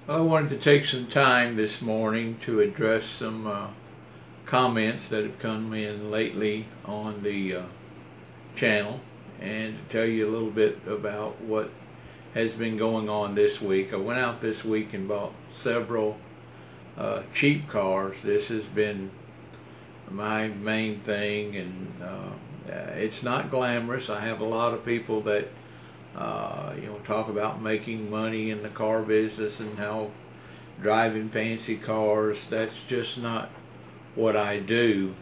Well, I wanted to take some time this morning to address some comments that have come in lately on the channel and to tell you a little bit about what has been going on this week. I went out this week and bought several cheap cars. This has been my main thing, and it's not glamorous. I have a lot of people that talk about making money in the car business and how driving fancy cars. That's just not what I do.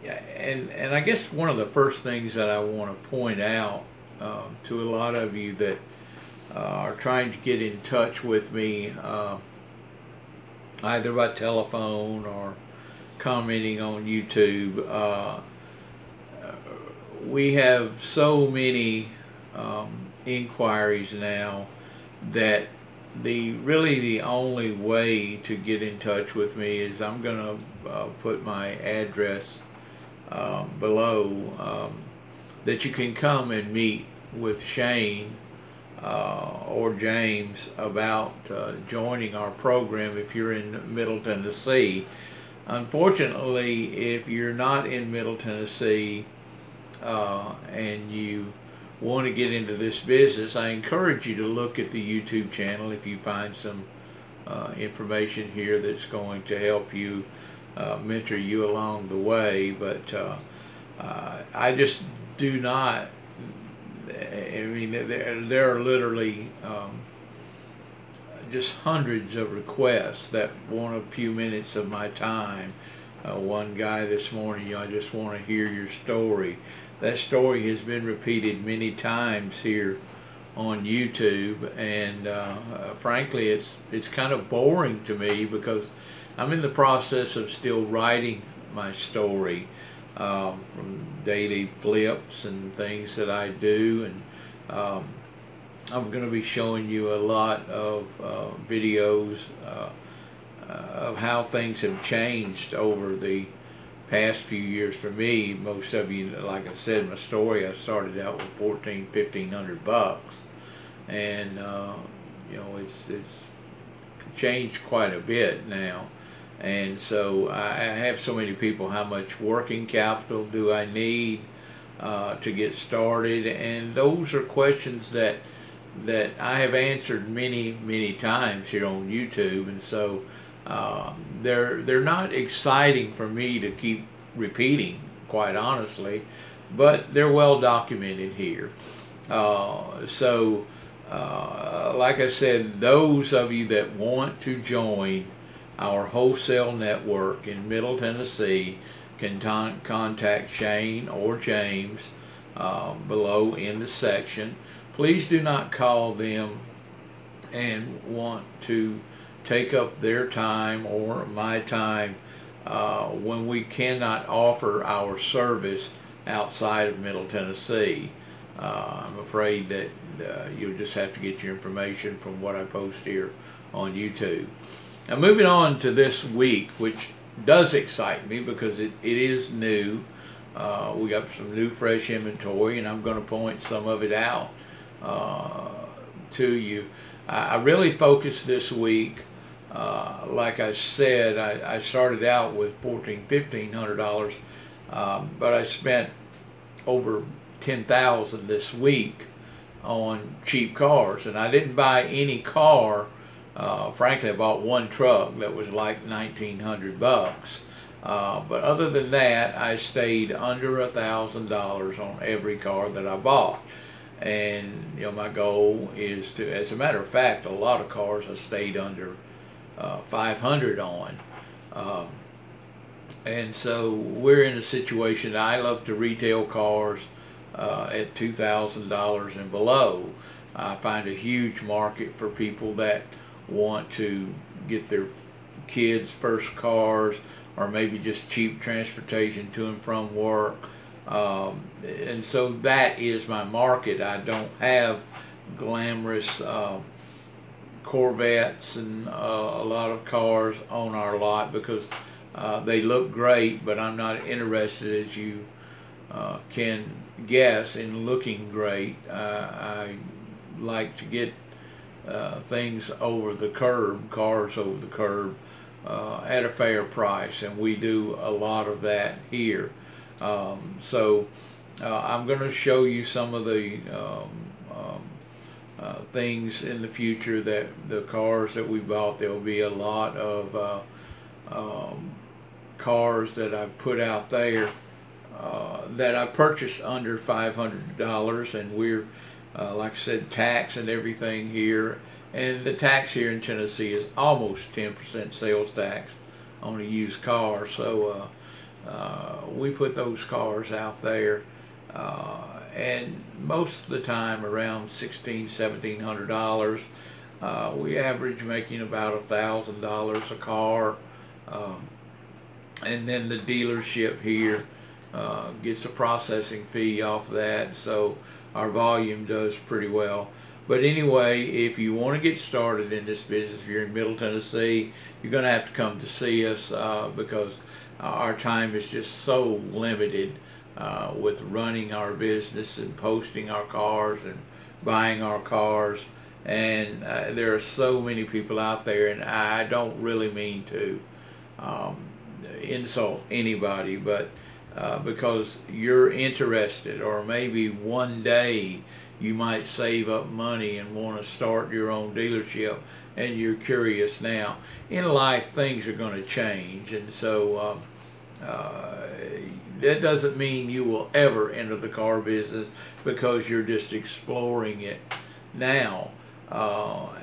And I guess one of the first things that I want to point out to a lot of you that are trying to get in touch with me either by telephone or commenting on YouTube, we have so many inquiries now that really the only way to get in touch with me is I'm going to put my address below, that you can come and meet with Shane or James about joining our program if you're in Middle Tennessee. Unfortunately, if you're not in Middle Tennessee and you want to get into this business, I encourage you to look at the YouTube channel if you find some information here that's going to help you, mentor you along the way. But I just do not, I mean, there are literally just hundreds of requests that want a few minutes of my time. One guy this morning, I just want to hear your story. That story has been repeated many times here on YouTube, and frankly, it's kind of boring to me because I'm in the process of still writing my story from daily flips and things that I do, and I'm going to be showing you a lot of videos of how things have changed over the past few years for me. Most of you, like I said in my story, I started out with $1,500, and it's changed quite a bit now. And so I have so many people, how much working capital do I need to get started? And those are questions that I have answered many times here on YouTube, and so they're not exciting for me to keep repeating, quite honestly, but they're well documented here. Like I said, those of you that want to join our wholesale network in Middle Tennessee can contact Shane or James below in the section. Please do not call them and want to take up their time or my time when we cannot offer our service outside of Middle Tennessee. I'm afraid that you'll just have to get your information from what I post here on YouTube. Now, moving on to this week, which does excite me because it is new. We got some new fresh inventory, and I'm going to point some of it out to you. I really focused this week. Like I said, I started out with $1,500, but I spent over $10,000 this week on cheap cars, and I didn't buy any car. Frankly, I bought one truck that was like $1,900, but other than that, I stayed under $1,000 on every car that I bought. And my goal is to, as a matter of fact, a lot of cars I stayed under $500 on. And so we're in a situation that I love to retail cars at $2,000 and below. I find a huge market for people that want to get their kids' first cars, or maybe just cheap transportation to and from work. And so that is my market. I don't have glamorous Corvettes and a lot of cars on our lot because they look great, but I'm not interested, as you can guess, in looking great. I like to get things over the curb, cars over the curb, at a fair price, and we do a lot of that here. So I'm going to show you some of the things in the future, that the cars that we bought. There will be a lot of cars that I've put out there that I purchased under $500, and we're like I said, tax and everything here, and the tax here in Tennessee is almost 10% sales tax on a used car. So we put those cars out there, and most of the time around $1,600–1,700. We average making about $1,000 a car, and then the dealership here gets a processing fee off that, so our volume does pretty well. But anyway, if you want to get started in this business, if you're in Middle Tennessee, you're going to have to come to see us, because our time is just so limited with running our business and posting our cars and buying our cars. And there are so many people out there, and I don't really mean to insult anybody, but because you're interested, or maybe one day you might save up money and want to start your own dealership, and you're curious now. In life, things are going to change, and so that doesn't mean you will ever enter the car business, because you're just exploring it now. I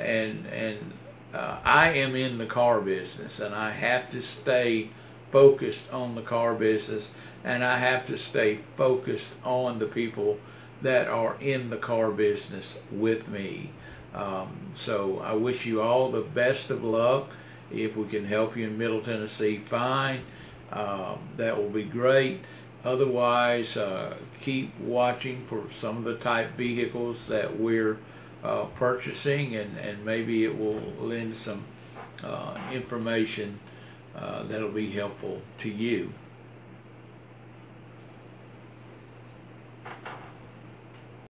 am in the car business, and I have to stay focused on the car business, and I have to stay focused on the people that are in the car business with me. So I wish you all the best of luck. If we can help you in Middle Tennessee, fine. That will be great. Otherwise, keep watching for some of the type vehicles that we're purchasing, and maybe it will lend some information that'll be helpful to you.